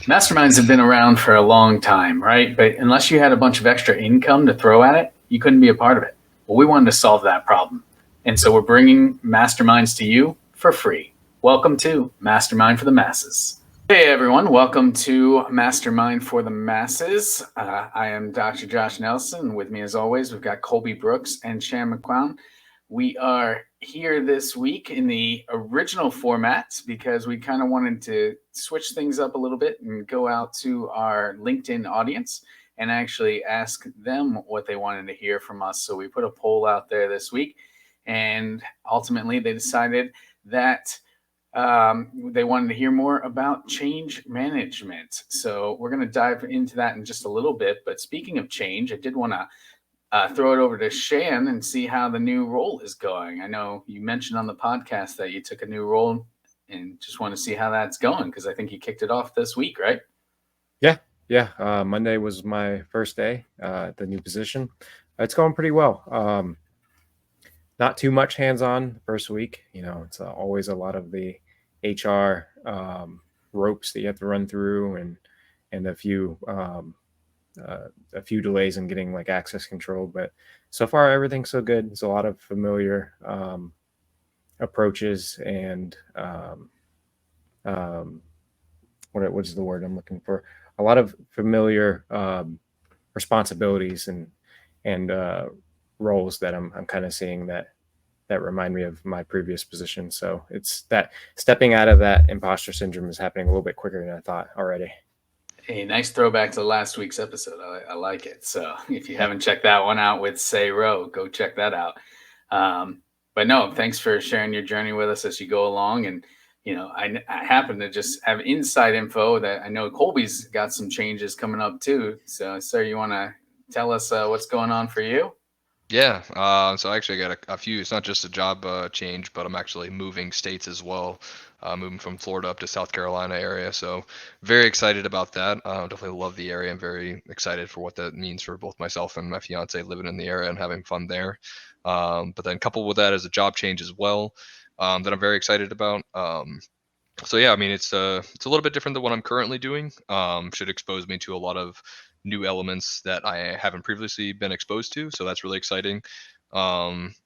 Masterminds have been around for a long time, right? But unless you had a bunch of extra income to throw at it, you couldn't be a part of it. Well, we wanted to solve that problem. And so we're bringing masterminds to you for free. Welcome to Mastermind for the Masses. Hey everyone, welcome to Mastermind for the Masses. I am Dr. Josh Nelson. With me as always, we've got Colby Brooks and Shan McQuown. We are here this week in the original format because we kind of wanted to switch things up a little bit and go out to our LinkedIn audience and actually ask them what they wanted to hear from us. So we put a poll out there this week, and ultimately they decided that they wanted to hear more about change management. So we're going to dive into that in just a little bit. But speaking of change, I did want to throw it over to Shan and see how the new role is going. I know you mentioned on the podcast that you took a new role, and just want to see how that's going because I think you kicked it off this week, right? Yeah. Monday was my first day at the new position. It's going pretty well. Not too much hands-on the first week. It's always a lot of the HR ropes that you have to run through, and a few delays in getting like access control. But so far, everything's so good. There's a lot of familiar approaches and what's the word I'm looking for? A lot of familiar responsibilities and roles that I'm kind of seeing that remind me of my previous position. So it's that stepping out of that imposter syndrome is happening a little bit quicker than I thought already. A nice throwback to last week's episode. I like it. So if you haven't checked that one out with Say Row, go check that out. But no, thanks for sharing your journey with us as you go along. And I happen to just have inside info that I know Colby's got some changes coming up too. So, sir, you want to tell us what's going on for you? Yeah, so I actually got a few. It's not just a job change, but I'm actually moving states as well, moving from Florida up to South Carolina area. So very excited about that. Definitely love the area. I'm very excited for what that means for both myself and my fiance living in the area and having fun there. But then coupled with that is a job change as well that I'm very excited about. So yeah, I mean it's a little bit different than what I'm currently doing. Should expose me to a lot of new elements that I haven't previously been exposed to. So that's really exciting. Um,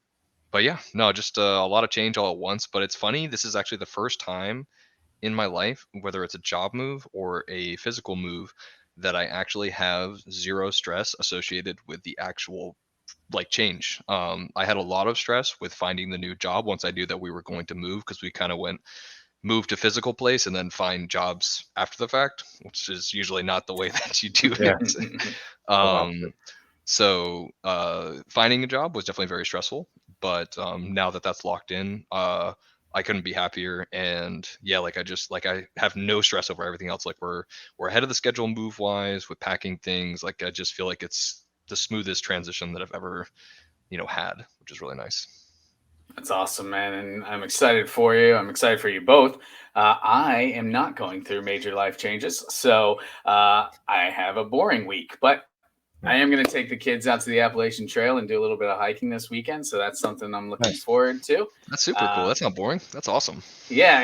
but yeah, no, just a lot of change all at once. But it's funny. This is actually the first time in my life, whether it's a job move or a physical move, that I actually have zero stress associated with the actual like change. I had a lot of stress with finding the new job once I knew that we were going to move because we kind of went move to physical place and then find jobs after the fact, which is usually not the way that you do Yeah. it. Wow. Finding a job was definitely very stressful, but now that that's locked in, I couldn't be happier. And yeah, I have no stress over everything else. Like we're ahead of the schedule move wise with packing things. Like I just feel like it's the smoothest transition that I've ever had, which is really nice. That's awesome, man. And I'm excited for you. I'm excited for you both. I am not going through major life changes. So I have a boring week, but I am going to take the kids out to the Appalachian Trail and do a little bit of hiking this weekend. So that's something I'm looking Nice. forward to. That's super cool. That's not boring. That's awesome. Yeah.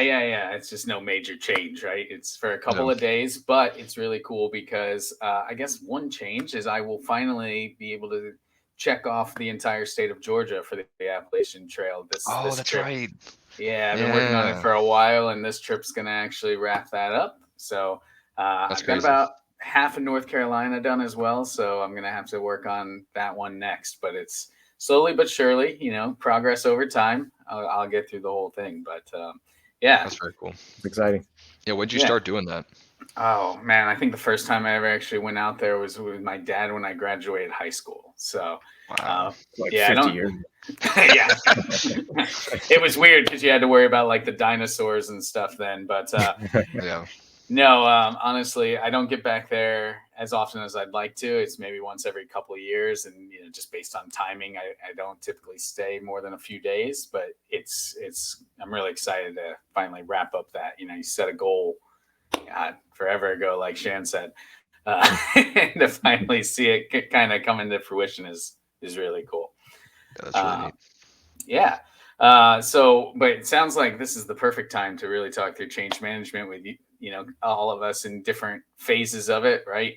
It's just no major change, right? It's for a Yeah. couple of days, but it's really cool because I guess one change is I will finally be able to check off the entire state of Georgia for the Appalachian Trail Oh, this that's trip. right. Yeah, I've been working on it Yeah. for a while, and this trip's going to actually wrap that up. So That's I've got crazy. about half of North Carolina done as well. So I'm going to have to work on that one next. But it's slowly but surely, progress over time. I'll get through the whole thing. But yeah, That's very cool. It's exciting. Yeah, when'd you yeah. start doing that? Oh man, I think the first time I ever actually went out there was with my dad when I graduated high school. So, Wow. Like yeah, I 50 don't. years. Yeah, it was weird because you had to worry about like the dinosaurs and stuff then. But Yeah. no, honestly, I don't get back there as often as I'd like to. It's maybe once every couple of years, and just based on timing, I don't typically stay more than a few days. But it's I'm really excited to finally wrap up that. You set a goal forever ago, like Shan said, and to finally see it kind of come into fruition is really cool. Yeah, that's really Uh, neat. yeah. But it sounds like this is the perfect time to really talk through change management with all of us in different phases of it, right?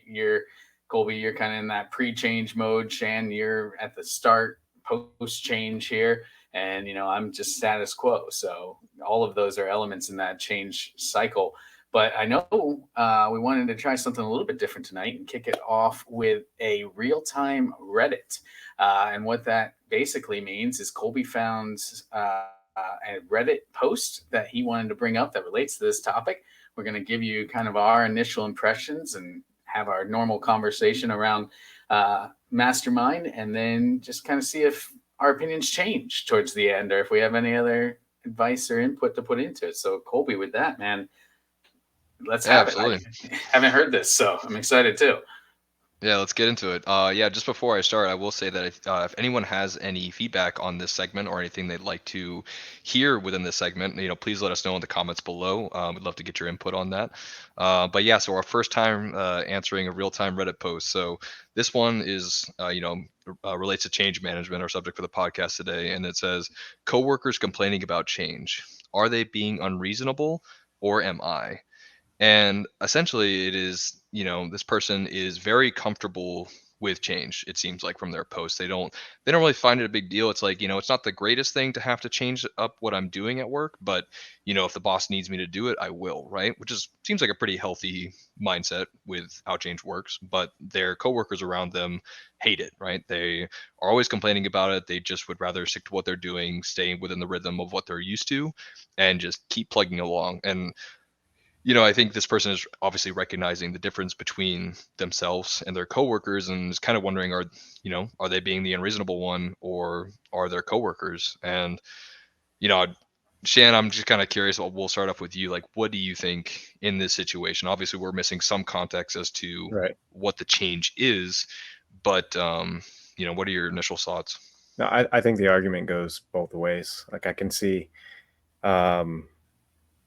Colby, you're kind of in that pre-change mode. Shan, you're at the start, post-change here. And, I'm just status quo. So all of those are elements in that change cycle. But I know we wanted to try something a little bit different tonight and kick it off with a real-time Reddit. And what that basically means is Colby found a Reddit post that he wanted to bring up that relates to this topic. We're going to give you kind of our initial impressions and have our normal conversation around Mastermind, and then just kind of see if our opinions change towards the end or if we have any other advice or input to put into it. So Colby, with that, man, let's have Absolutely. it. I haven't heard this, so I'm excited too. Yeah, let's get into it. Yeah, just before I start, I will say that if anyone has any feedback on this segment or anything they'd like to hear within this segment, please let us know in the comments below. We'd love to get your input on that. But yeah, so our first time answering a real-time Reddit post. So this one is, relates to change management, our subject for the podcast today, and it says, "Coworkers complaining about change. Are they being unreasonable, or am I?" And essentially it is, this person is very comfortable with change. It seems like from their posts, they don't really find it a big deal. It's like, it's not the greatest thing to have to change up what I'm doing at work, but if the boss needs me to do it, I will, right? Which seems like a pretty healthy mindset with how change works. But their coworkers around them hate it, right? They are always complaining about it. They just would rather stick to what they're doing, stay within the rhythm of what they're used to, and just keep plugging along. And I think this person is obviously recognizing the difference between themselves and their coworkers, and is kind of wondering, are they being the unreasonable one, or are their coworkers? And, Shan, I'm just kind of curious. We'll start off with you. Like, what do you think in this situation? Obviously, we're missing some context as to Right. what the change is, but, what are your initial thoughts? No, I think the argument goes both ways. Like um,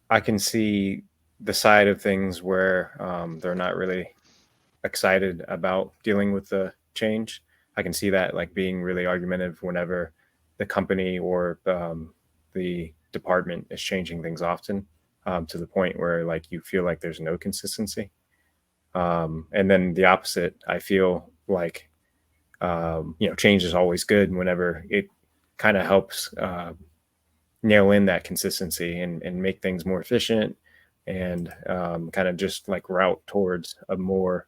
I can see the side of things where they're not really excited about dealing with the change. I can see that like being really argumentative whenever the company or the department is changing things often, to the point where like you feel like there's no consistency. And then the opposite, I feel like change is always good whenever it kind of helps nail in that consistency and make things more efficient, and kind of just like route towards a more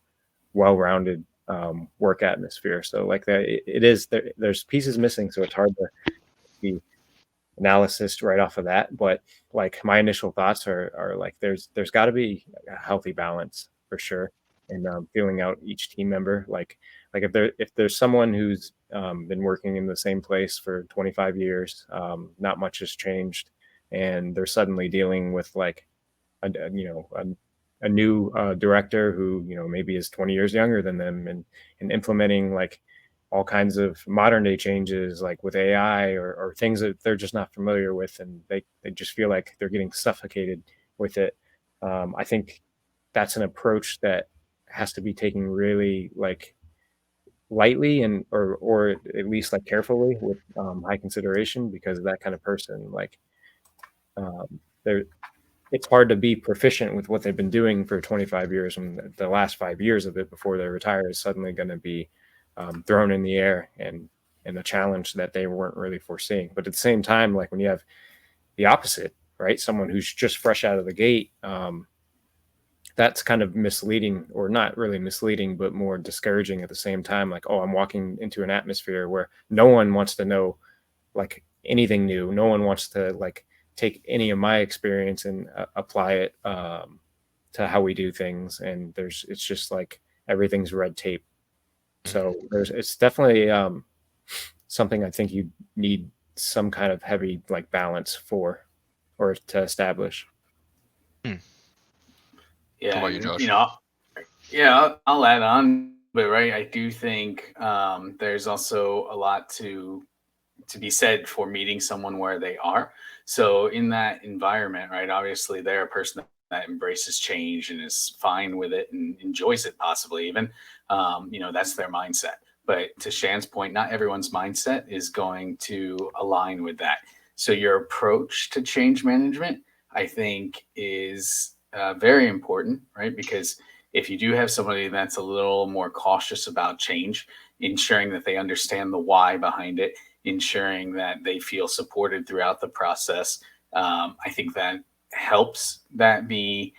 well-rounded work atmosphere. So like that, it is there's pieces missing, so it's hard to be analysis right off of that. But like my initial thoughts are like there's got to be a healthy balance for sure, and feeling out each team member. Like if there's someone who's been working in the same place for 25 years, not much has changed, and they're suddenly dealing with like a new director who maybe is 20 years younger than them, and implementing like all kinds of modern day changes like with AI, or things that they're just not familiar with, and they just feel like they're getting suffocated with it. I think that's an approach that has to be taken really like lightly, and or at least like carefully with high consideration, because that kind of person like they're it's hard to be proficient with what they've been doing for 25 years, and the last 5 years of it before they retire is suddenly going to be thrown in the air, and a challenge that they weren't really foreseeing. But at the same time, like when you have the opposite, right, someone who's just fresh out of the gate, that's kind of misleading, or not really misleading, but more discouraging at the same time. Like, oh, I'm walking into an atmosphere where no one wants to know like anything new. No one wants to like take any of my experience and apply it to how we do things. And it's just like everything's red tape. So it's definitely something I think you need some kind of heavy like balance for, or to establish. Hmm. Yeah, How about you, and, Josh? yeah, I'll add on, but right, I do think there's also a lot to be said for meeting someone where they are. So in that environment, right, obviously they're a person that embraces change and is fine with it and enjoys it, possibly even. That's their mindset. But to Shan's point, not everyone's mindset is going to align with that. So your approach to change management, I think, is very important, right? Because if you do have somebody that's a little more cautious about change, ensuring that they understand the why behind it, ensuring that they feel supported throughout the process, I think that helps that be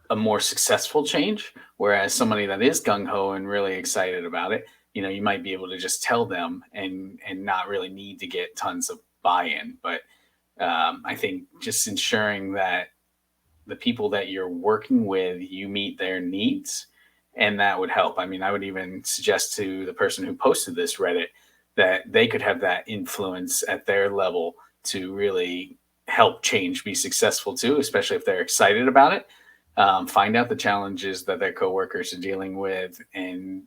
a more successful change. Whereas somebody that is gung ho and really excited about it, you might be able to just tell them and not really need to get tons of buy-in. But I think just ensuring that the people that you're working with, you meet their needs, and that would help. I mean, I would even suggest to the person who posted this Reddit that they could have that influence at their level to really help change be successful too, especially if they're excited about it. Find out the challenges that their coworkers are dealing with, and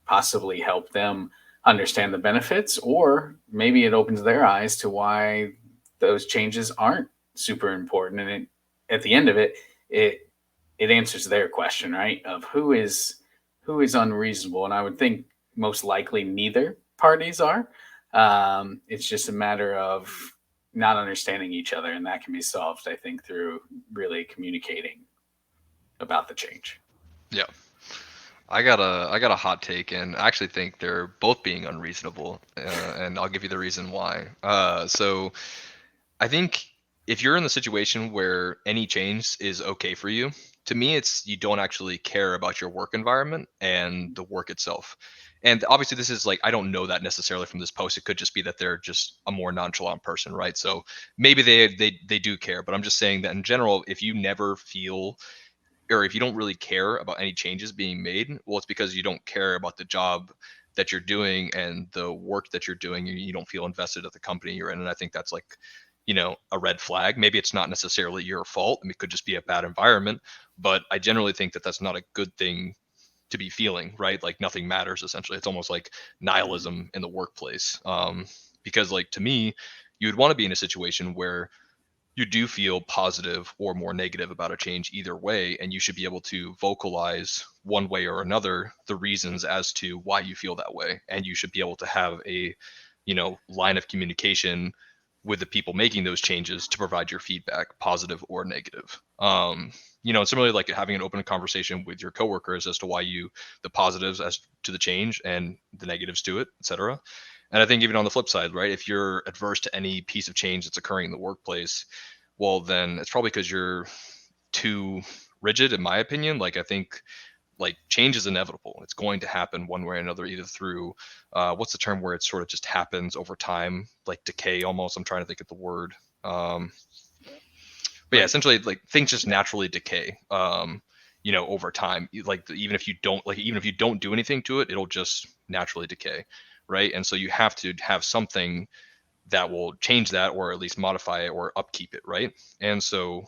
possibly help them understand the benefits, or maybe it opens their eyes to why those changes aren't super important. And at the end of it, it it answers their question, right? Of who is unreasonable. And I would think most likely neither parties are. It's just a matter of not understanding each other, and that can be solved, I think, through really communicating about the change. Yeah. I got a hot take, and I actually think they're both being unreasonable, and I'll give you the reason why. So I think if you're in the situation where any change is okay for you, to me, it's you don't actually care about your work environment and the work itself. And obviously, this is like I don't know that necessarily from this post. It could just be that they're just a more nonchalant person, right? So maybe they do care, but I'm just saying that in general, if you never feel or if you don't really care about any changes being made, well, it's because you don't care about the job that you're doing and the work that you're doing, and you don't feel invested at the company you're in. And I think that's like, a red flag. Maybe it's not necessarily your fault. I mean, it could just be a bad environment, but I generally think that that's not a good thing to be feeling, right? Like nothing matters essentially. It's almost like nihilism in the workplace. Because like to me, you would want to be in a situation where you do feel positive or more negative about a change either way, and you should be able to vocalize one way or another the reasons as to why you feel that way, and you should be able to have a line of communication with the people making those changes to provide your feedback, positive or negative. Similarly, like having an open conversation with your coworkers as to why the positives as to the change and the negatives to it, etc. And I think even on the flip side, right, if you're adverse to any piece of change that's occurring in the workplace, well, then it's probably because you're too rigid, in my opinion. Like, I think like change is inevitable. It's going to happen one way or another, either through what's the term where it sort of just happens over time, like decay almost. I'm trying to think of the word. But yeah, essentially like things just naturally decay. Over time. Like even if you don't do anything to it, it'll just naturally decay, right? And so you have to have something that will change that, or at least modify it or upkeep it, right? And so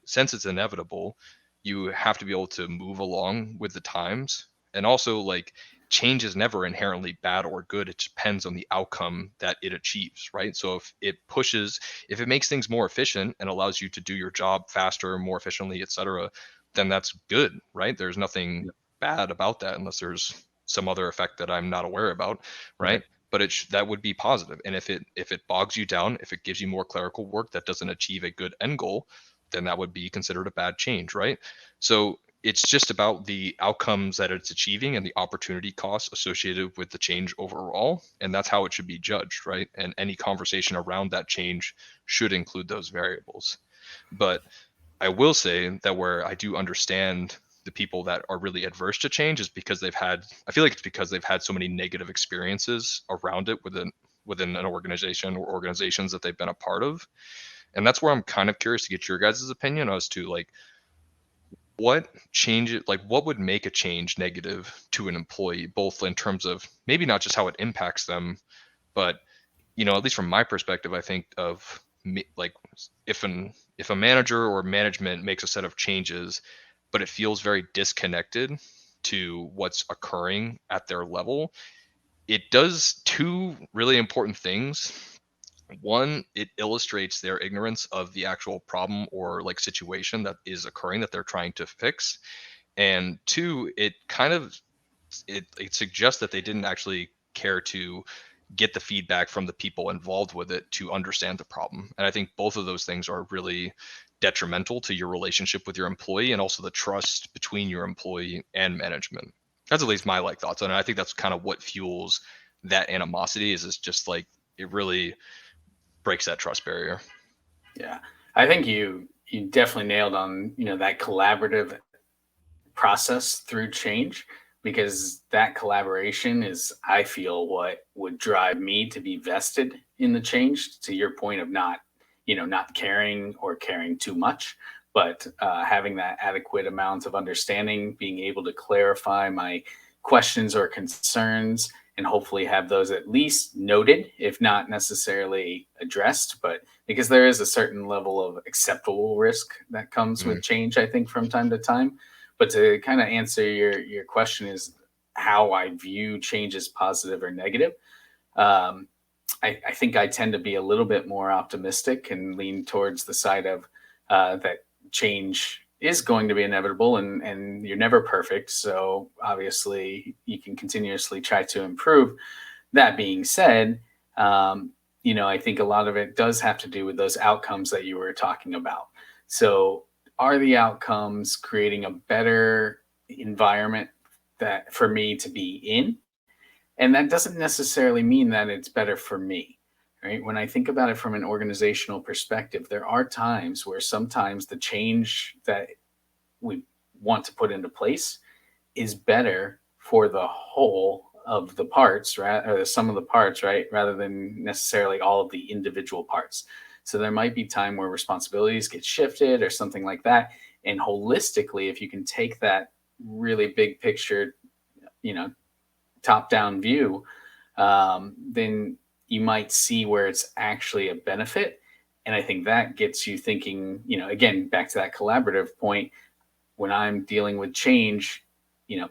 since it's inevitable, you have to be able to move along with the times. And also, like, change is never inherently bad or good. It depends on the outcome that it achieves, right? So if it makes things more efficient and allows you to do your job faster, more efficiently, etc., then that's good, right? There's nothing bad about that unless there's some other effect that I'm not aware about, right? But that would be positive. And if it bogs you down, if it gives you more clerical work that doesn't achieve a good end goal, then that would be considered a bad change, right? So it's just about the outcomes that it's achieving and the opportunity costs associated with the change overall, and that's how it should be judged, right? And any conversation around that change should include those variables. But I will say that where I do understand the people that are really adverse to change is because I feel like it's because they've had so many negative experiences around it within an organization or organizations that they've been a part of. And that's where I'm kind of curious to get your guys' opinion as to like what would make a change negative to an employee, both in terms of maybe not just how it impacts them, but at least from my perspective, I think of like if a manager or management makes a set of changes, but it feels very disconnected to what's occurring at their level, it does two really important things. One, it illustrates their ignorance of the actual problem or like situation that is occurring that they're trying to fix. And two, it suggests that they didn't actually care to get the feedback from the people involved with it to understand the problem. And I think both of those things are really detrimental to your relationship with your employee and also the trust between your employee and management. That's at least my like thoughts on it. I think that's kind of what fuels that animosity is just like it really breaks that trust barrier. Yeah, I think you definitely nailed on, that collaborative process through change, because that collaboration is, I feel, what would drive me to be vested in the change, to your point of not caring or caring too much, but having that adequate amount of understanding, being able to clarify my questions or concerns, and hopefully have those at least noted, if not necessarily addressed. But because there is a certain level of acceptable risk that comes with change, I think, from time to time. But to kind of answer your question is how I view change as positive or negative. Um, I think I tend to be a little bit more optimistic and lean towards the side of that change is going to be inevitable, and you're never perfect. So obviously you can continuously try to improve. That being said, I think a lot of it does have to do with those outcomes that you were talking about. So are the outcomes creating a better environment that for me to be in? And that doesn't necessarily mean that it's better for me, right? When I think about it from an organizational perspective, there are times where sometimes the change that we want to put into place is better for the whole of the parts, right? Or the sum of the parts, right? Rather than necessarily all of the individual parts. So there might be time where responsibilities get shifted or something like that. And holistically, if you can take that really big picture, you know, top down view, then you might see where it's actually a benefit. And I think that gets you thinking, again, back to that collaborative point. When I'm dealing with change,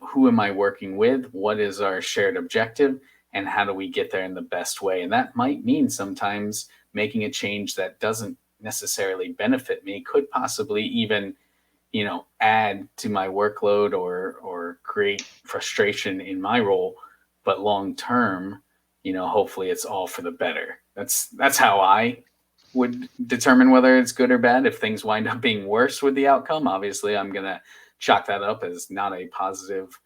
who am I working with? What is our shared objective? And how do we get there in the best way? And that might mean sometimes making a change that doesn't necessarily benefit me, could possibly even add to my workload or create frustration in my role. But long term, hopefully it's all for the better. That's how I would determine whether it's good or bad. If things wind up being worse with the outcome, obviously I'm gonna chalk that up as not a positive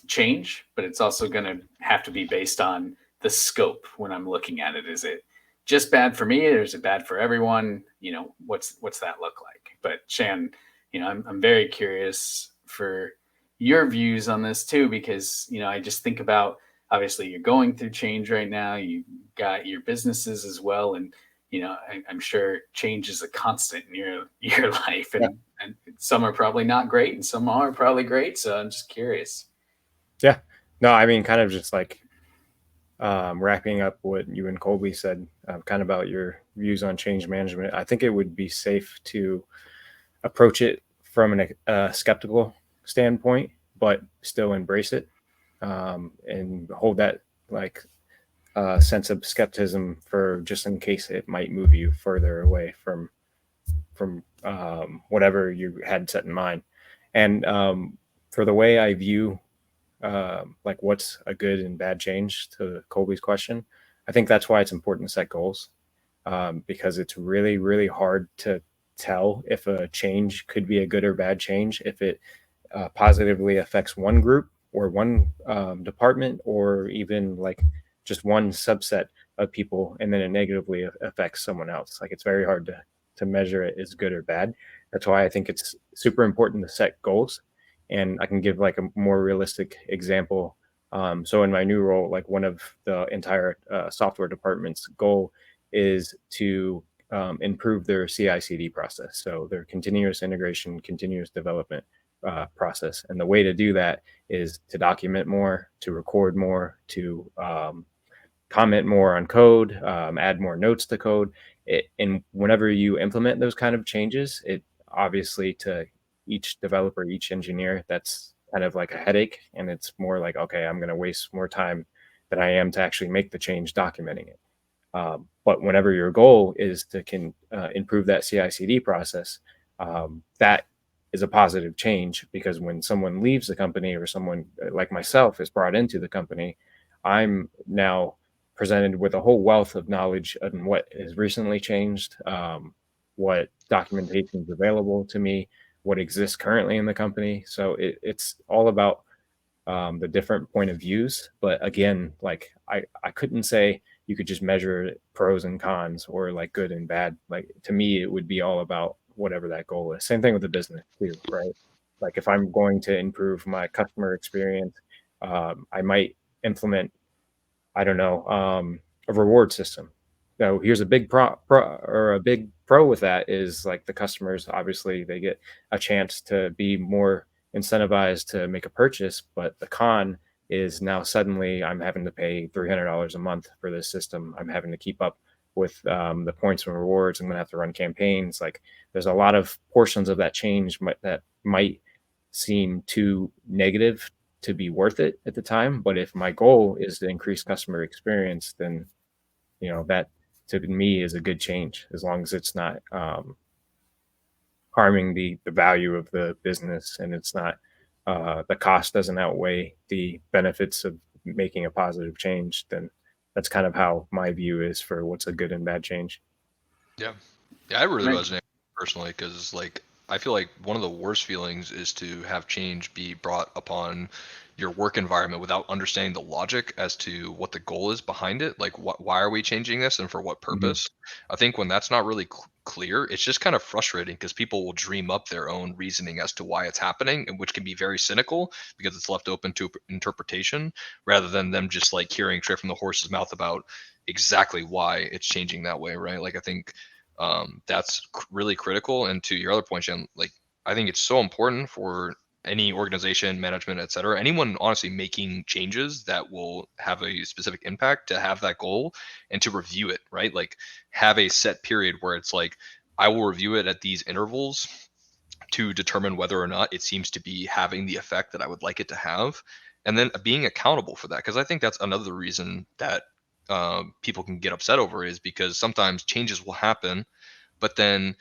change. But it's also gonna have to be based on the scope when I'm looking at it. Is it just bad for me, or is it bad for everyone? What's that look like? But Shan, I'm very curious for your views on this too, because I just think about, obviously you're going through change right now. You got your businesses as well, and I'm sure change is a constant in your life, and some are probably not great, and some are probably great. So I'm just curious. Yeah, no, I mean, kind of just like wrapping up what you and Colby said, kind of about your views on change management. I think it would be safe to approach it from a skeptical standpoint, but still embrace it, and hold that like sense of skepticism for just in case it might move you further away from whatever you had set in mind. And for the way I view like what's a good and bad change, to Colby's question, I think that's why it's important to set goals, because it's really, really hard to tell if a change could be a good or bad change if it positively affects one group or one department, or even like just one subset of people, and then it negatively affects someone else. Like, it's very hard to measure it as good or bad. That's why I think it's super important to set goals. And I can give like a more realistic example. So in my new role, like one of the entire software department's goal is to improve their CI/CD process, so their continuous integration, continuous development process. And the way to do that is to document more, to record more, to comment more on code, add more notes to code. And whenever you implement those kind of changes, it obviously, to each developer, each engineer, that's kind of like a headache. And it's more like, okay, I'm going to waste more time than I am to actually make the change documenting it. But whenever your goal is to improve that CI/CD process, that is a positive change, because when someone leaves the company or someone like myself is brought into the company, I'm now presented with a whole wealth of knowledge on what has recently changed, what documentation is available to me, what exists currently in the company. So it's all about the different point of views. But again, like I couldn't say you could just measure pros and cons or like good and bad. Like to me, it would be all about whatever that goal is. Same thing with the business too, right? Like if I'm going to improve my customer experience, I might implement, I don't know, a reward system. So here's a big or a big pro with that is like the customers obviously they get a chance to be more incentivized to make a purchase, but the con is now suddenly I'm having to pay $300 a month for this system. I'm having to keep up with the points and rewards. I'm going to have to run campaigns. Like there's a lot of portions of that change that might seem too negative to be worth it at the time. But if my goal is to increase customer experience, then that to me is a good change as long as it's not harming the value of the business and it's not the cost doesn't outweigh the benefits of making a positive change. Then that's kind of how my view is for what's a good and bad change. Yeah. Yeah, I really Right. resonate personally because like I feel like one of the worst feelings is to have change be brought upon your work environment without understanding the logic as to what the goal is behind it. Like why are we changing this and for what Mm-hmm. purpose? I think when that's not really clear, it's just kind of frustrating because people will dream up their own reasoning as to why it's happening, and which can be very cynical because it's left open to interpretation rather than them just like hearing straight from the horse's mouth about exactly why it's changing that way, right? Like I think that's really critical. And to your other point, Jen, like I think it's so important for any organization, management, et cetera, anyone honestly making changes that will have a specific impact to have that goal and to review it, right? Like have a set period where it's like, I will review it at these intervals to determine whether or not it seems to be having the effect that I would like it to have. And then being accountable for that. Because I think that's another reason that people can get upset over is because sometimes changes will happen, but then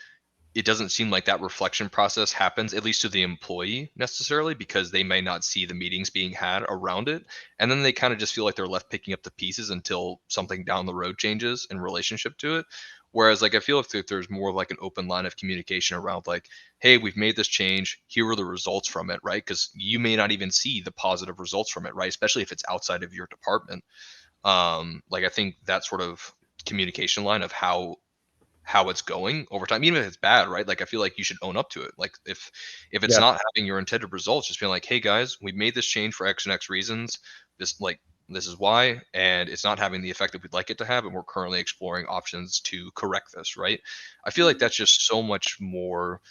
it doesn't seem like that reflection process happens, at least to the employee necessarily, because they may not see the meetings being had around it. And then they kind of just feel like they're left picking up the pieces until something down the road changes in relationship to it. Whereas, like, I feel if there's more of like an open line of communication around, like, hey, we've made this change. Here are the results from it, right? Because you may not even see the positive results from it, right? Especially if it's outside of your department. Like, I think that sort of communication line of how it's going over time, even if it's bad, right? Like I feel like you should own up to it. Like if it's Yeah. not having your intended results, just being like, hey guys, we made this change for X and X reasons. This is why, and it's not having the effect that we'd like it to have, and we're currently exploring options to correct this, right? I feel like that's just so much more,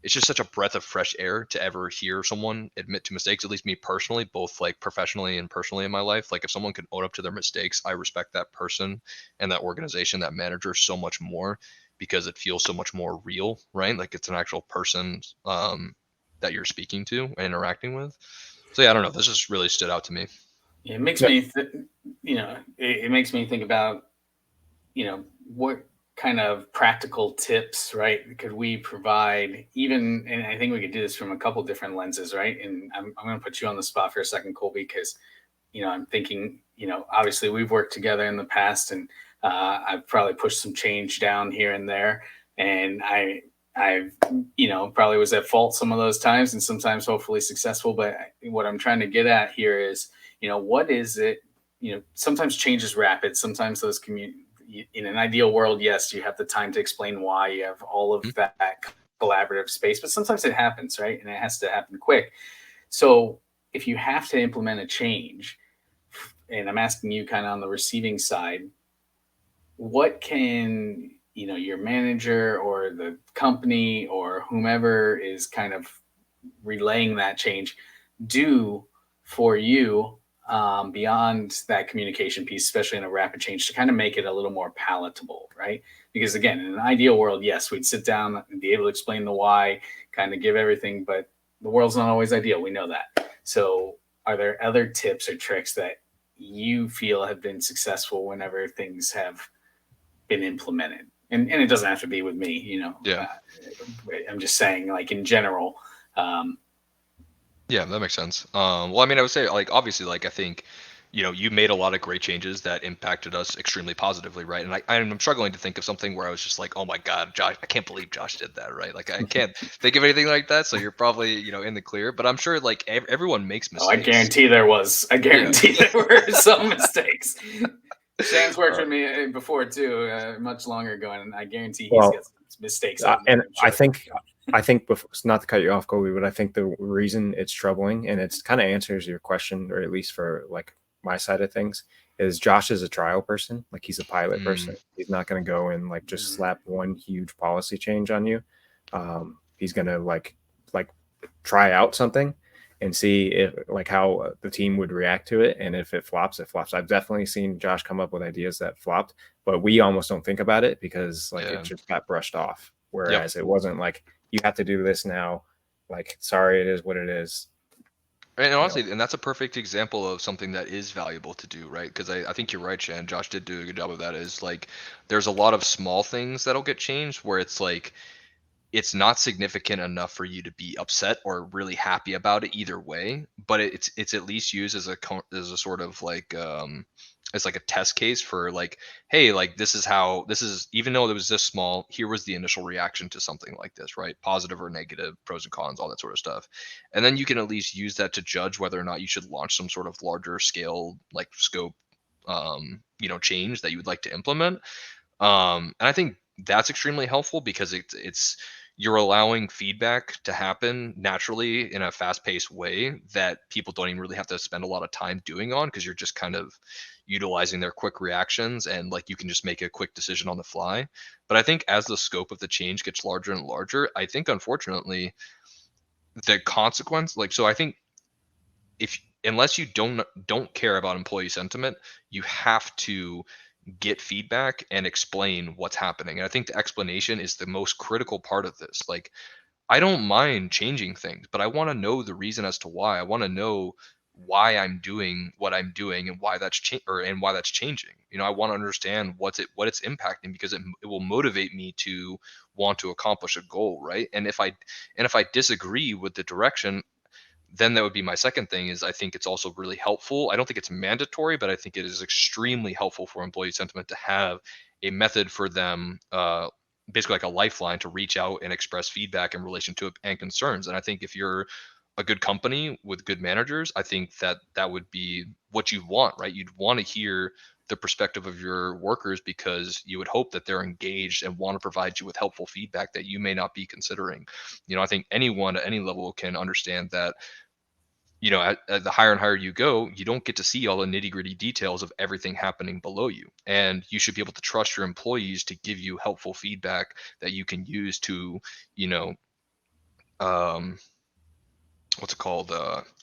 it's just such a breath of fresh air to ever hear someone admit to mistakes, at least me personally, both like professionally and personally in my life. Like if someone can own up to their mistakes, I respect that person and that organization, that manager so much more because it feels so much more real, right? Like it's an actual person that you're speaking to and interacting with. So yeah, I don't know. This just really stood out to me. It makes Yeah. me, it makes me think about, what kind of practical tips, right, could we provide even, and I think we could do this from a couple different lenses, right? And I'm going to put you on the spot for a second, Colby, because, I'm thinking, obviously we've worked together in the past and I've probably pushed some change down here and there. And I've, probably was at fault some of those times and sometimes hopefully successful. But what I'm trying to get at here is, what is it, sometimes change is rapid. Sometimes those in an ideal world, yes, you have the time to explain why, you have all of that collaborative space, but sometimes it happens, right? And it has to happen quick. So if you have to implement a change, and I'm asking you kind of on the receiving side, what can, your manager or the company or whomever is kind of relaying that change do for you, beyond that communication piece, especially in a rapid change, to kind of make it a little more palatable, right? Because again, in an ideal world, yes, we'd sit down and be able to explain the why, kind of give everything, but the world's not always ideal. We know that. So, are there other tips or tricks that you feel have been successful whenever things have been implemented? And it doesn't have to be with me, Yeah. I'm just saying, like in general. Um, Yeah, that makes sense. Well, I mean, I would say like obviously like I think you made a lot of great changes that impacted us extremely positively, right? And I'm struggling to think of something where I was just like, oh my God, Josh, I can't believe Josh did that, right? Like I can't think of anything like that. So you're probably, in the clear, but I'm sure like everyone makes Oh, I mistakes. guarantee there was. I guarantee there were some mistakes. Shan's worked Uh, with me before too, much longer ago, and I guarantee he's Well, got some mistakes on and there. I'm sure. I think before, not to cut you off, Kobe, but I think the reason it's troubling, and it's kind of answers your question, or at least for like my side of things, is Josh is a trial person. Like he's a pilot person. He's not going to go and like just slap one huge policy change on you. He's going to like try out something and see if like how the team would react to it, and if it flops, it flops. I've definitely seen Josh come up with ideas that flopped, but we almost don't think about it because like it just got brushed off. Whereas it wasn't like you have to do this now. Like, sorry, it is what it is. And honestly, and that's a perfect example of something that is valuable to do, right? Because I think you're right, Shan. Josh did do a good job of that. Is like there's a lot of small things that'll get changed where it's like it's not significant enough for you to be upset or really happy about it either way, but it's at least used as as a sort of like as like a test case for like, hey, like this is, even though it was this small, here was the initial reaction to something like this, right? Positive or negative, pros and cons, all that sort of stuff. And then you can at least use that to judge whether or not you should launch some sort of larger scale like scope change that you would like to implement. And I think that's extremely helpful because it's you're allowing feedback to happen naturally in a fast-paced way that people don't even really have to spend a lot of time doing on, because you're just kind of utilizing their quick reactions, and like you can just make a quick decision on the fly. But I think as the scope of the change gets larger and larger, I think unfortunately the consequence, like, so I think if unless you don't care about employee sentiment, you have to get feedback and explain what's happening. And I think the explanation is the most critical part of this. Like, I don't mind changing things, but I want to know the reason as to why. I want to know why I'm doing what I'm doing and why that's changing. I want to understand what it's impacting, because it will motivate me to want to accomplish a goal, right? And if I disagree with the direction, then that would be my second thing. Is I think it's also really helpful. I don't think it's mandatory, but I think it is extremely helpful for employee sentiment to have a method for them, basically like a lifeline to reach out and express feedback in relation to it and concerns. And I think if you're a good company with good managers, I think that would be what you want, right? You'd want to hear the perspective of your workers, because you would hope that they're engaged and want to provide you with helpful feedback that you may not be considering. I think anyone at any level can understand that, at the higher and higher you go, you don't get to see all the nitty gritty details of everything happening below you. And you should be able to trust your employees to give you helpful feedback that you can use to, you know, um, what's it called?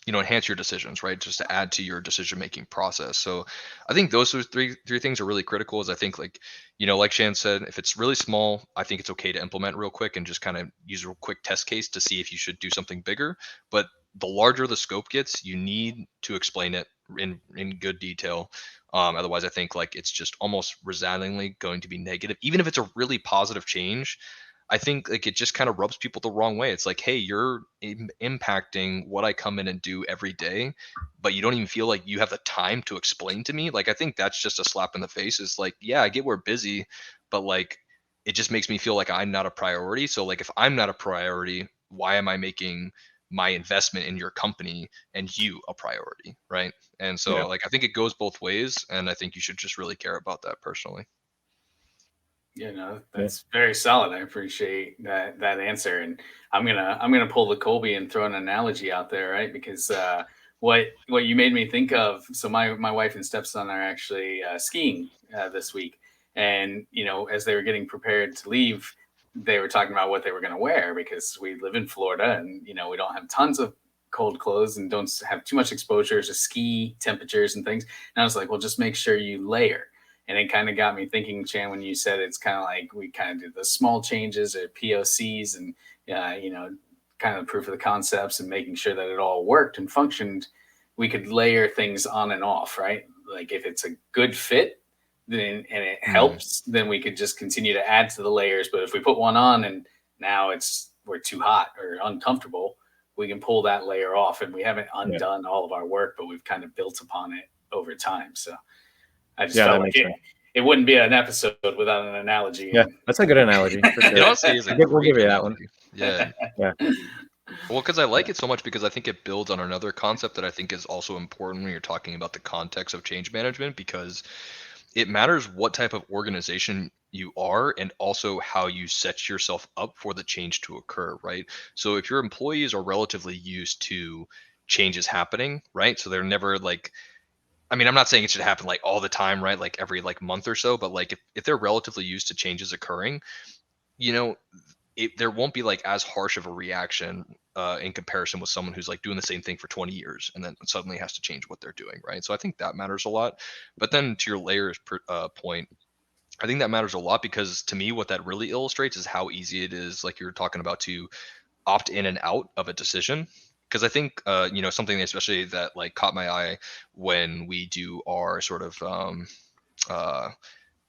Enhance your decisions, right? Just to add to your decision making process. So I think those are three things are really critical. Is I think, like, like Shan said, if it's really small, I think it's okay to implement real quick and just kind of use a real quick test case to see if you should do something bigger. But the larger the scope gets, you need to explain it in good detail. Otherwise, I think like it's just almost resoundingly going to be negative, even if it's a really positive change. I think like it just kind of rubs people the wrong way. It's like, hey, you're impacting what I come in and do every day, but you don't even feel like you have the time to explain to me. Like, I think that's just a slap in the face. It's like, yeah, I get we're busy, but like it just makes me feel like I'm not a priority. So like if I'm not a priority, why am I making my investment in your company and you a priority, right? And Yeah. so like I think it goes both ways, and I think you should just really care about that personally. That's very solid. I appreciate that answer, and I'm gonna pull the Colby and throw an analogy out there, right? Because what you made me think of. So my wife and stepson are actually skiing this week, and as they were getting prepared to leave, they were talking about what they were going to wear, because we live in Florida, and we don't have tons of cold clothes and don't have too much exposure to ski temperatures and things. And I was like, well, just make sure you layer. And it kind of got me thinking, Chan, when you said it's kind of like we kind of did the small changes or POCs and, kind of proof of the concepts and making sure that it all worked and functioned. We could layer things on and off, right? Like if it's a good fit, then and it helps, then we could just continue to add to the layers. But if we put one on and now we're too hot or uncomfortable, we can pull that layer off, and we haven't undone all of our work, but we've kind of built upon it over time. So I just Yeah, felt that like makes sense. it wouldn't be an episode without an analogy. Yeah, that's a good analogy for It sure. honestly is a We'll great give you that one. analogy. Yeah. Yeah. Well, because I like it so much because I think it builds on another concept that I think is also important when you're talking about the context of change management, because it matters what type of organization you are and also how you set yourself up for the change to occur, right? So if your employees are relatively used to changes happening, right? So they're never like, I mean, I'm not saying it should happen like all the time, right? Like every like month or so, but like if they're relatively used to changes occurring, you know, there won't be like as harsh of a reaction in comparison with someone who's like doing the same thing for 20 years and then suddenly has to change what they're doing, right? So I think that matters a lot. But then to your layers point, I think that matters a lot because to me, what that really illustrates is how easy it is, like you're talking about, to opt in and out of a decision. Because I think, something especially that like caught my eye when we do our sort of uh,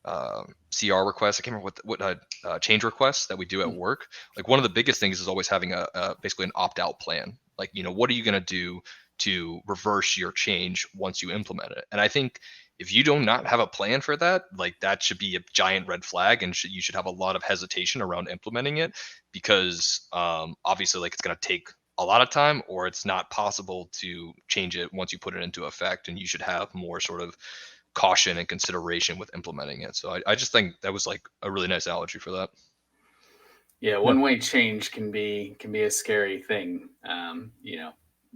CR requests. I can't remember what change requests that we do at work. Like one of the biggest things is always having a basically an opt out plan. Like, what are you going to do to reverse your change once you implement it? And I think if you do not have a plan for that, like that should be a giant red flag, and you should have a lot of hesitation around implementing it because obviously, like it's going to take a lot of time, or it's not possible to change it once you put it into effect. And you should have more sort of caution and consideration with implementing it. So I just think that was like a really nice analogy for that. Yeah, one-way change can be a scary thing.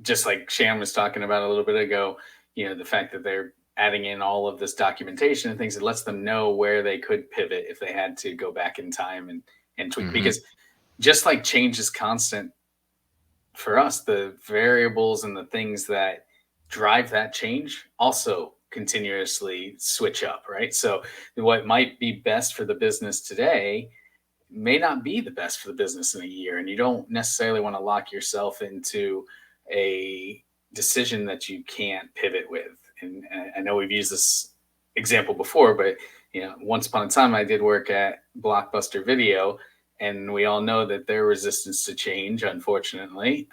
Just like Shan was talking about a little bit ago, the fact that they're adding in all of this documentation and things, it lets them know where they could pivot if they had to go back in time and tweak. Mhm. Because just like change is constant for us, the variables and the things that drive that change also continuously switch up, right? So what might be best for the business today may not be the best for the business in a year. And you don't necessarily want to lock yourself into a decision that you can't pivot with. And I know we've used this example before, but once upon a time I did work at Blockbuster Video, and we all know that their resistance to change, unfortunately,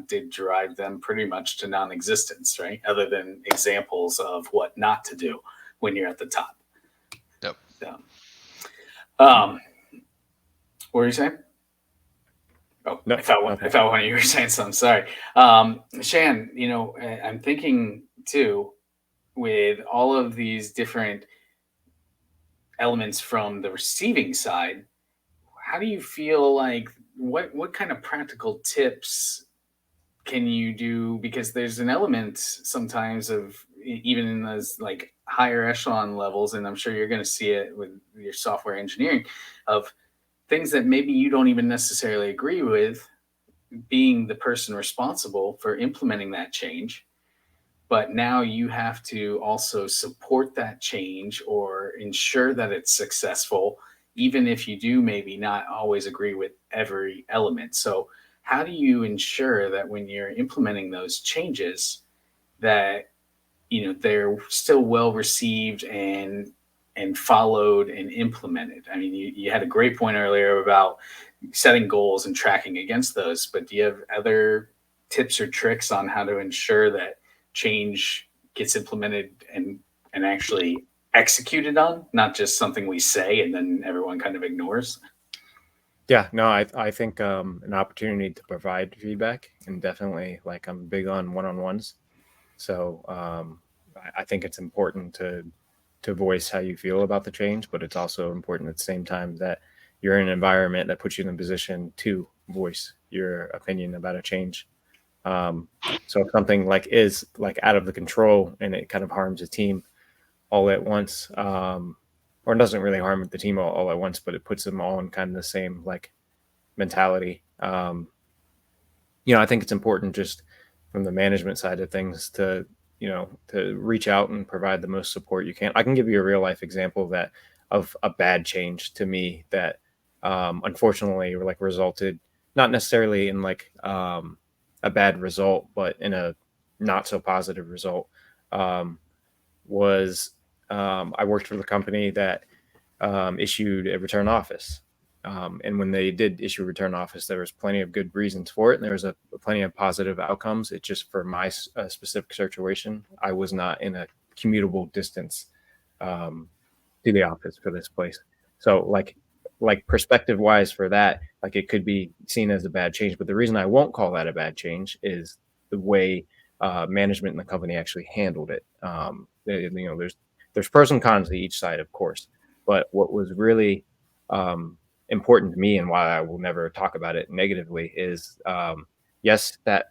did drive them pretty much to non-existence, right? Other than examples of what not to do when you're at the top. Yep. So, what were you saying? Oh, No, I thought one of you were saying something. Sorry. Shan, I'm thinking too, with all of these different elements from the receiving side, how do you feel like what kind of practical tips can you do? Because there's an element sometimes of even in those like higher echelon levels, and I'm sure you're going to see it with your software engineering, of things that maybe you don't even necessarily agree with, being the person responsible for implementing that change. But now you have to also support that change or ensure that it's successful, even if you do maybe not always agree with every element. So, how do you ensure that when you're implementing those changes, that they're still well received and followed and implemented? I mean, you had a great point earlier about setting goals and tracking against those, but do you have other tips or tricks on how to ensure that change gets implemented and actually executed on, not just something we say and then everyone kind of ignores? Yeah, no, I think an opportunity to provide feedback, and definitely like I'm big on one-on-ones. So I think it's important to voice how you feel about the change, but it's also important at the same time that you're in an environment that puts you in a position to voice your opinion about a change. So if something like is like out of the control and it kind of harms a team all at once, or it doesn't really harm the team all at once, but it puts them all in kind of the same like mentality. I think it's important just from the management side of things to reach out and provide the most support you can. I can give you a real life example of a bad change to me that unfortunately like resulted not necessarily in like a bad result, but in a not so positive result. Was I worked for the company that issued a return office. And when they did issue a return office, there was plenty of good reasons for it, and there was plenty of positive outcomes. It just for my specific situation, I was not in a commutable distance to the office for this place. So like perspective wise for that, like it could be seen as a bad change. But the reason I won't call that a bad change is the way management in the company actually handled it. There's pros and cons to each side, of course. But what was really important to me and why I will never talk about it negatively is yes, that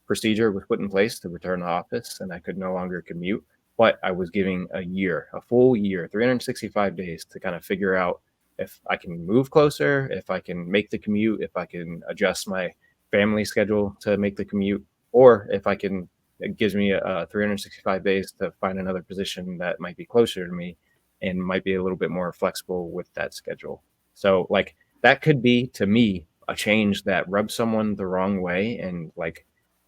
procedure was put in place to return to office and I could no longer commute, but I was giving a full year, 365 days to kind of figure out if I can move closer, if I can make the commute, if I can adjust my family schedule to make the commute, or if I can, it gives me 365 days to find another position that might be closer to me and might be a little bit more flexible with that schedule. So like that could be to me a change that rubs someone the wrong way and like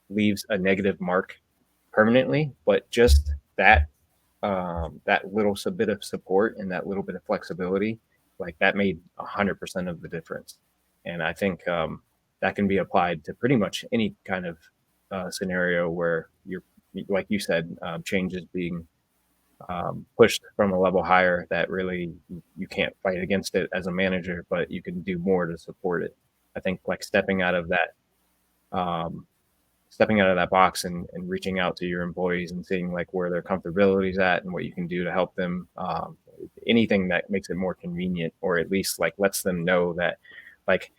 leaves a negative mark permanently, but just that little bit of support and that little bit of flexibility, like that made 100% of the difference. And I think that can be applied to pretty much any kind of scenario where you're, like you said, change is being pushed from a level higher that really you can't fight against it as a manager, but you can do more to support it. I think like um, stepping out of that box and reaching out to your employees and seeing like where their comfortability is at and what you can do to help them. Anything that makes it more convenient, or at least like lets them know that like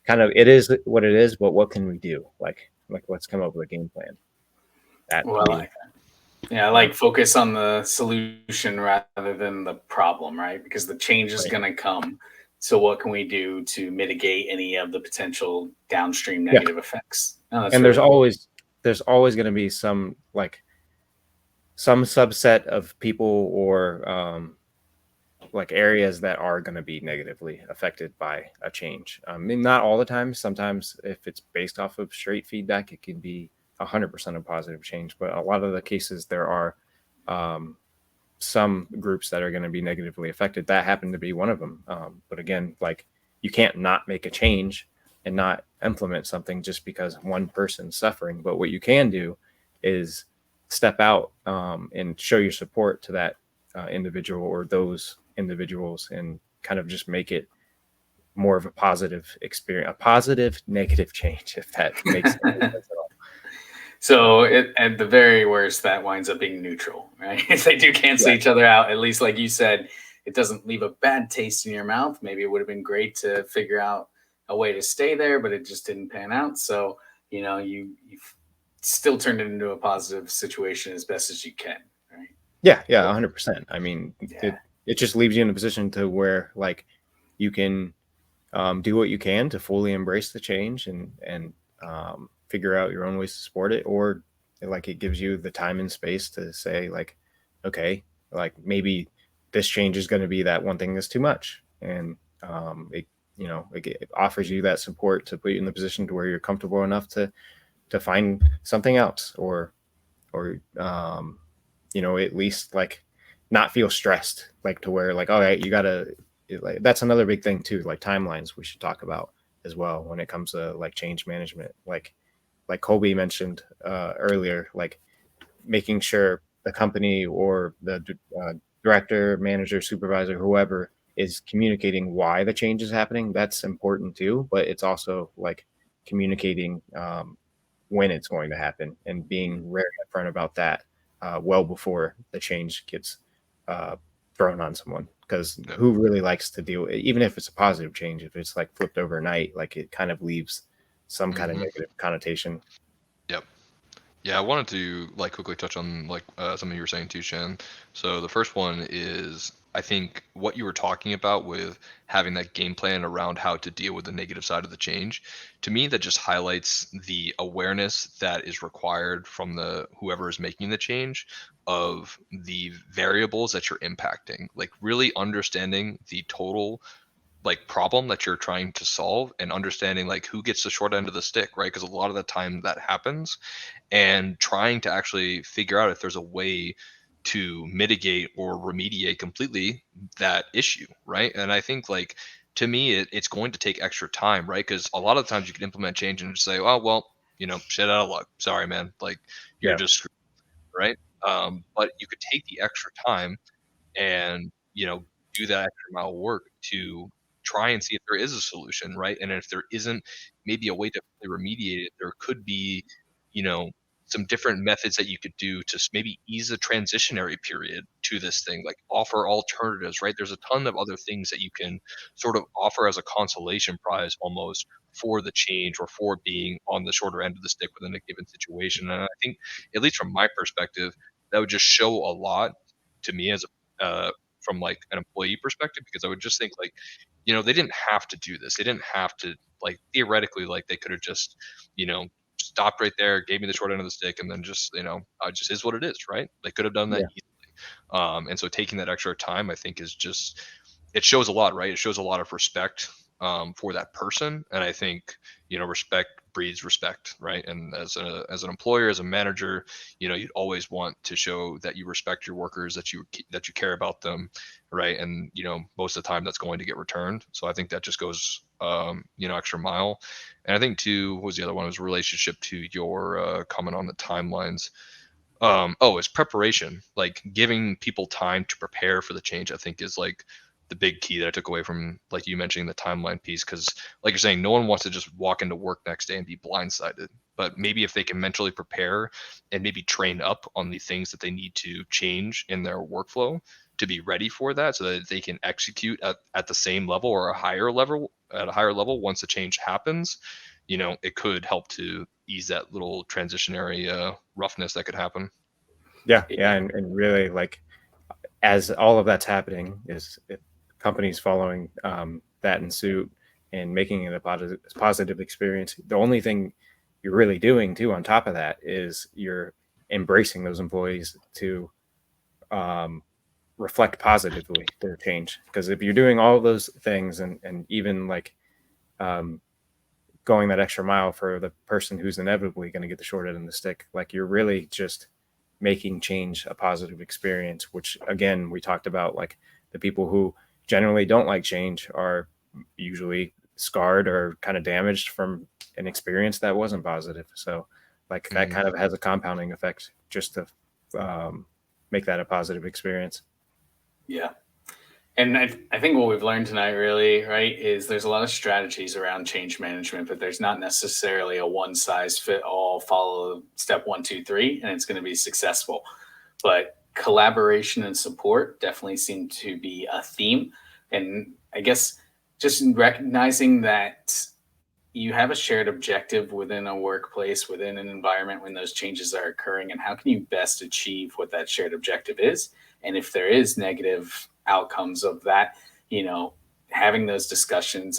kind of it is what it is, but what can we do? Like let's come up with a game plan. That to Well, me, yeah, I like focus on the solution rather than the problem, right? Because the change is right. going to come. So, what can we do to mitigate any of the potential downstream Yeah, negative effects? Oh, that's and really cool. there's always going to be some like some subset of people or like areas that are going to be negatively affected by a change. I mean, not all the time. Sometimes, if it's based off of straight feedback, it can be 100% a positive change. But a lot of the cases, there are um, some groups that are going to be negatively affected. That happened to be one of them. But again, like you can't not make a change and not implement something just because one person's suffering. But what you can do is step out and show your support to that individual or those individuals and kind of just make it more of a positive experience, a positive negative change, if that makes any sense at all. So, at the very worst, that winds up being neutral, right? If they do cancel Yeah, each other out, at least, like you said, it doesn't leave a bad taste in your mouth. Maybe it would have been great to figure out a way to stay there, but it just didn't pan out. So, you still turned it into a positive situation as best as you can, right? yeah, 100%. I mean, Yeah. it just leaves you in a position to where like you can do what you can to fully embrace the change and figure out your own ways to support it, or like it gives you the time and space to say like, okay, like maybe this change is going to be that one thing that's too much, and it offers you that support to put you in the position to where you're comfortable enough to find something else, or at least like not feel stressed, like to where like, all right, you gotta, like, that's another big thing too, like timelines we should talk about as well when it comes to like change management. Like Colby mentioned earlier, like making sure the company or the director, manager, supervisor, whoever is communicating why the change is happening. That's important too, but it's also like communicating when it's going to happen and being very upfront about that well before the change gets uh, thrown on someone. Because Yep. who really likes to deal, even if it's a positive change, if it's like flipped overnight, like it kind of leaves some kind of Hmm. negative connotation. Yep. Yeah, I wanted to like quickly touch on like something you were saying too, Shan. So the first one is I think what you were talking about with having that game plan around how to deal with the negative side of the change. To me, that just highlights the awareness that is required from the whoever is making the change of the variables that you're impacting. Like really understanding the total like problem that you're trying to solve and understanding like who gets the short end of the stick, right? Because a lot of the time that happens and trying to actually figure out if there's a way to mitigate or remediate completely that issue, right? And I think like to me it's going to take extra time, right? Because a lot of times you can implement change and just say, oh well, shit out of luck, sorry man, like you're Yeah. just screwed, right? But you could take the extra time and, do that extra mile of work to try and see if there is a solution, right? And if there isn't, maybe a way to fully remediate it, there could be, you know, some different methods that you could do to maybe ease the transitionary period to this thing, like offer alternatives, right? There's a ton of other things that you can sort of offer as a consolation prize almost for the change or for being on the shorter end of the stick within a given situation. And I think, at least from my perspective, that would just show a lot to me as a from like an employee perspective, because I would just think like, they didn't have to do this. They didn't have to, like, theoretically, like they could have just, stopped right there, gave me the short end of the stick, and then just, just is what it is, right? They could have done that Yeah. easily. And so taking that extra time, I think, is just, it shows a lot, right? It shows a lot of respect for that person, and I think, respect breeds respect, right? And as an employer, as a manager, you'd always want to show that you respect your workers, that you care about them, right? And most of the time, that's going to get returned. So I think that just goes extra mile. And I think too, what was the other one? It was relationship to your comment on the timelines. It's preparation. Like giving people time to prepare for the change, I think, is like the big key that I took away from, like, you mentioning the timeline piece. Because, like you're saying, no one wants to just walk into work next day and be blindsided. But maybe if they can mentally prepare and maybe train up on the things that they need to change in their workflow to be ready for that, so that they can execute at the same level or at a higher level once the change happens, it could help to ease that little transitionary roughness that could happen. Yeah, Yeah. yeah, and really, like, as all of that's happening, is if companies following that in suit and making it a positive experience. The only thing you're really doing too, on top of that, is you're embracing those employees to um, reflect positively their change. Because if you're doing all those things, and even like um, going that extra mile for the person who's inevitably going to get the short end of the stick, like, you're really just making change a positive experience, which, again, we talked about, like, the people who generally don't like change are usually scarred or kind of damaged from an experience that wasn't positive. So, like, that Mhm. kind of has a compounding effect just to um, make that a positive experience. Yeah. And I think what we've learned tonight, really, right, is there's a lot of strategies around change management, but there's not necessarily a one size fit all, follow step 1, 2, 3, and it's going to be successful. But collaboration and support definitely seem to be a theme. And I guess just recognizing that you have a shared objective within a workplace, within an environment when those changes are occurring, and how can you best achieve what that shared objective is? And if there is negative outcomes of that, having those discussions,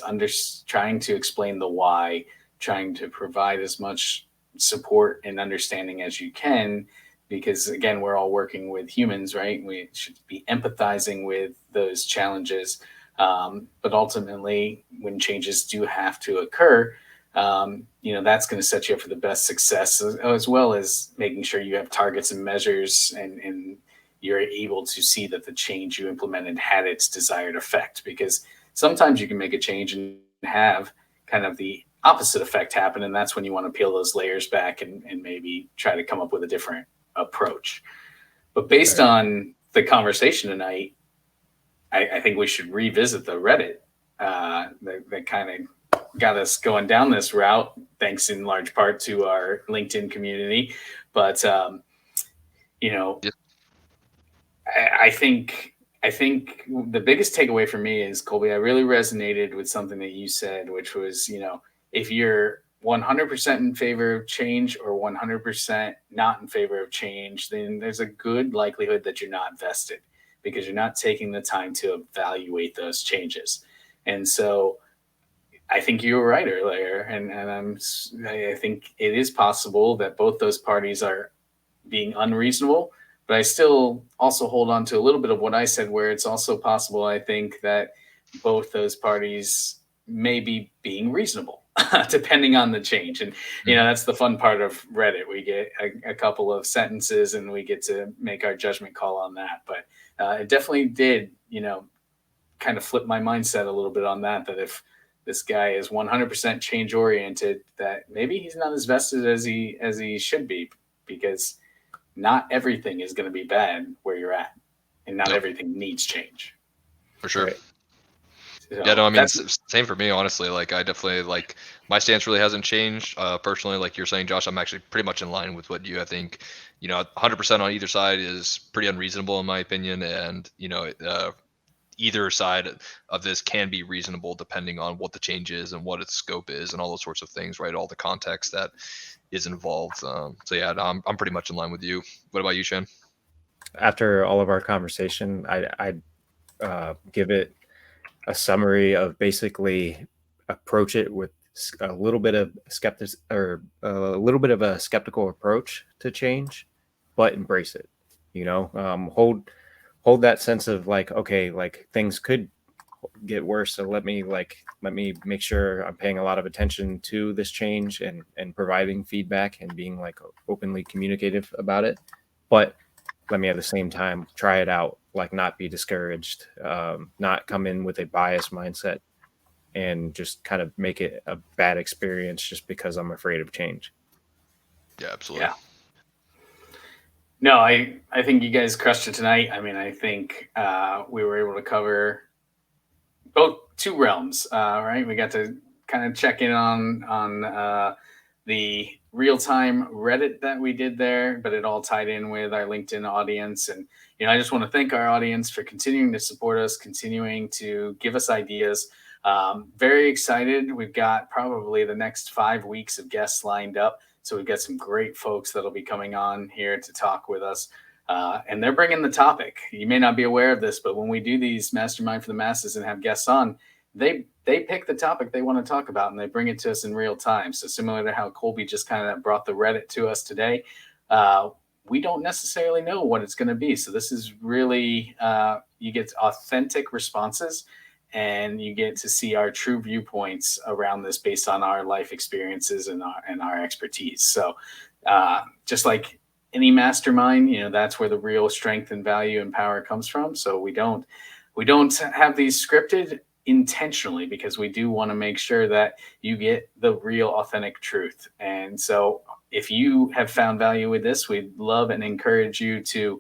trying to explain the why, trying to provide as much support and understanding as you can, because again, we're all working with humans, right? We should be empathizing with those challenges, but ultimately, when changes do have to occur, that's going to set you up for the best success, as well as making sure you have targets and measures, and you're able to see that the change you implemented had its desired effect. Because sometimes you can make a change and have kind of the opposite effect happen. And that's when you want to peel those layers back and maybe try to come up with a different approach. But based Right. on the conversation tonight, I think we should revisit the Reddit that kind of got us going down this route, thanks in large part to our LinkedIn community. But you know, Yeah. I think the biggest takeaway for me is, Colby, I really resonated with something that you said, which was, if you're 100% in favor of change or 100% not in favor of change, then there's a good likelihood that you're not vested, because you're not taking the time to evaluate those changes. And so I think you were right earlier, I think it is possible that both those parties are being unreasonable. But I still also hold on to a little bit of what I said, where it's also possible, I think, that both those parties may be being reasonable, depending on the change. And, Mhm. that's the fun part of Reddit. We get a couple of sentences and we get to make our judgment call on that. But it definitely did, kind of flip my mindset a little bit on that if this guy is 100% change oriented, that maybe he's not as vested as he should be, because not everything is going to be bad where you're at, and not Yep. everything needs change. For sure. Right. So Yeah, no, I mean, that's same for me, honestly. Like, I definitely like my stance really hasn't changed. Personally, like you're saying, Josh, I'm actually pretty much in line with what you. I think, 100% on either side is pretty unreasonable in my opinion, and either side of this can be reasonable depending on what the change is and what its scope is and all those sorts of things, right? All the context that is involved. So yeah, no, I'm pretty much in line with you. What about you, Shan? After all of our conversation, I'd give it a summary of basically approach it with a little bit of a little bit of a skeptical approach to change, but embrace it. Hold that sense of like, okay, like things could get worse, so let me make sure I'm paying a lot of attention to this change and providing feedback and being like openly communicative about it, but let me at the same time try it out, like not be discouraged, not come in with a biased mindset and just kind of make it a bad experience just because I'm afraid of change. Yeah, absolutely. yeah. No, I think you guys crushed it tonight. I mean, I think we were able to cover both two realms, right? We got to kind of check in on the real time Reddit that we did there, but it all tied in with our LinkedIn audience. And I just want to thank our audience for continuing to support us, continuing to give us ideas. Very excited. We've got probably the next 5 weeks of guests lined up. So we've got some great folks that'll be coming on here to talk with us. And they're bringing the topic. You may not be aware of this, but when we do these Mastermind for the Masses and have guests on, they pick the topic they want to talk about and they bring it to us in real time. So similar to how Colby just kind of brought the Reddit to us today, we don't necessarily know what it's going to be. So this is really, you get authentic responses and you get to see our true viewpoints around this based on our life experiences and our expertise. So just like any mastermind, that's where the real strength and value and power comes from. So we don't have these scripted intentionally because we do want to make sure that you get the real authentic truth. And so if you have found value with this, we'd love and encourage you to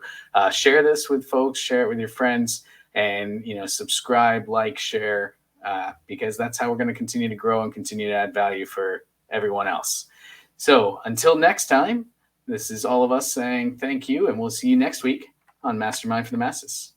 share this with folks, share it with your friends, and subscribe, like, share, because that's how we're going to continue to grow and continue to add value for everyone else. So until next time, this is all of us saying thank you, and we'll see you next week on Mastermind for the Masses.